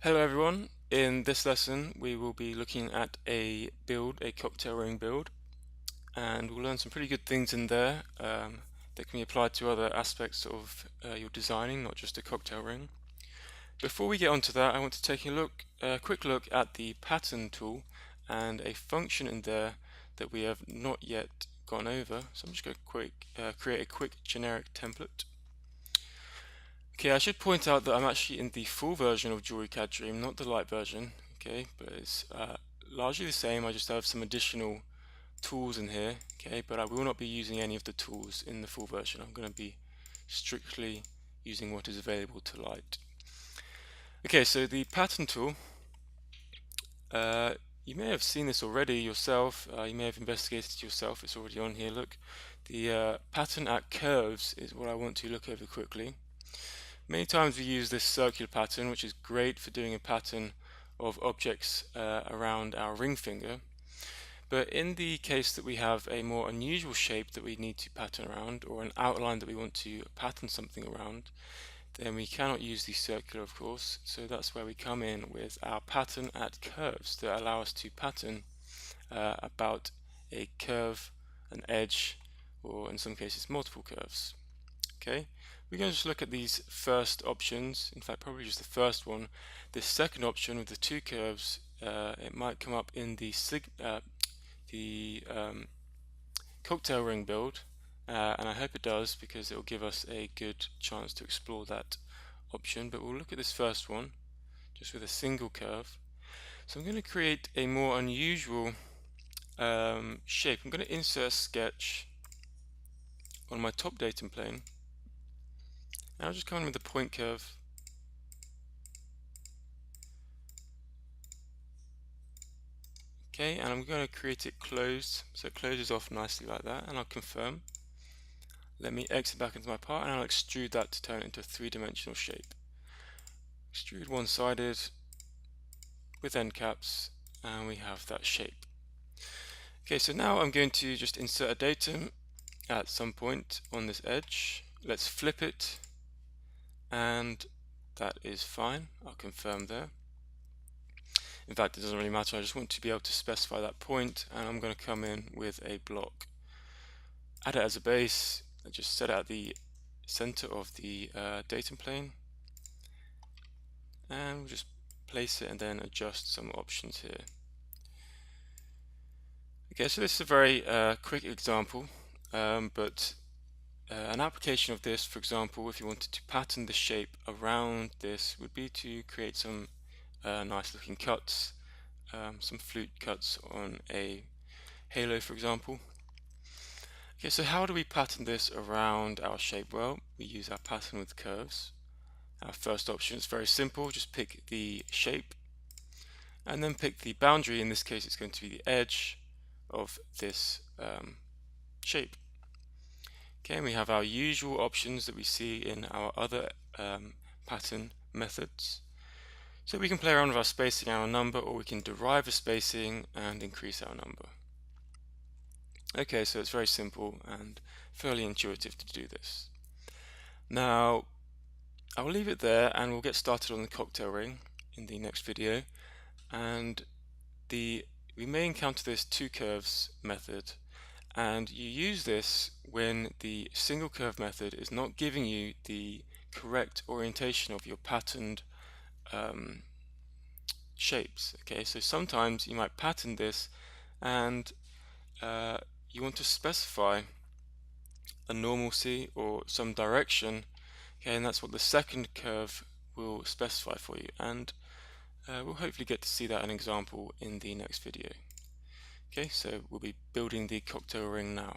Hello everyone. In this lesson we will be looking at a cocktail ring build, and we'll learn some pretty good things in there that can be applied to other aspects of your designing, not just a cocktail ring. Before we get onto that, I want to take a quick look at the pattern tool and a function in there that we have not yet gone over. So I'm just going to create a quick generic template. Okay, I should point out that I'm actually in the full version of Jewelry CAD Dream, not the light version, okay, but it's largely the same. I just have some additional tools in here, okay, but I will not be using any of the tools in the full version. I'm going to be strictly using what is available to light. Okay, so the pattern tool, you may have seen this already yourself, you may have investigated yourself, it's already on here, look. The pattern at curves is what I want to look over quickly. Many times we use this circular pattern, which is great for doing a pattern of objects around our ring finger. But in the case that we have a more unusual shape that we need to pattern around, or an outline that we want to pattern something around, then we cannot use the circular, of course. So that's where we come in with our pattern at curves that allow us to pattern about a curve, an edge, or in some cases multiple curves. Okay, we're going to just look at these first options, in fact probably just the first one. This second option with the two curves, it might come up in the cocktail ring build, and I hope it does because it will give us a good chance to explore that option. But we'll look at this first one just with a single curve. So I'm going to create a more unusual shape. I'm going to insert a sketch on my top datum plane. I'll just come in with the point curve. Okay, and I'm going to create it closed, so it closes off nicely like that, and I'll confirm. Let me exit back into my part, and I'll extrude that to turn it into a three-dimensional shape. Extrude one-sided with end caps, and we have that shape. Okay, so now I'm going to just insert a datum at some point on this edge. Let's flip it, and that is fine. I'll confirm there. In fact, it doesn't really matter. I just want to be able to specify that point, and I'm going to come in with a block. Add it as a base. I just set it at the center of the datum plane, and we'll just place it and then adjust some options here. Okay, so this is a very quick example, but an application of this, for example, if you wanted to pattern the shape around this, would be to create some nice looking cuts, some flute cuts on a halo, for example. Okay, so how do we pattern this around our shape? Well, we use our pattern with curves. Our first option is very simple, just pick the shape and then pick the boundary. In this case it's going to be the edge of this shape. Okay, and we have our usual options that we see in our other pattern methods. So we can play around with our spacing and our number, or we can derive a spacing and increase our number. Okay, so it's very simple and fairly intuitive to do this. Now, I will leave it there and we'll get started on the cocktail ring in the next video. And we may encounter this two curves method, and you use this when the single curve method is not giving you the correct orientation of your patterned shapes. Okay, so sometimes you might pattern this and you want to specify a normalcy or some direction, okay, and that's what the second curve will specify for you, and we'll hopefully get to see that an example in the next video. Okay, so we'll be building the cocktail ring now.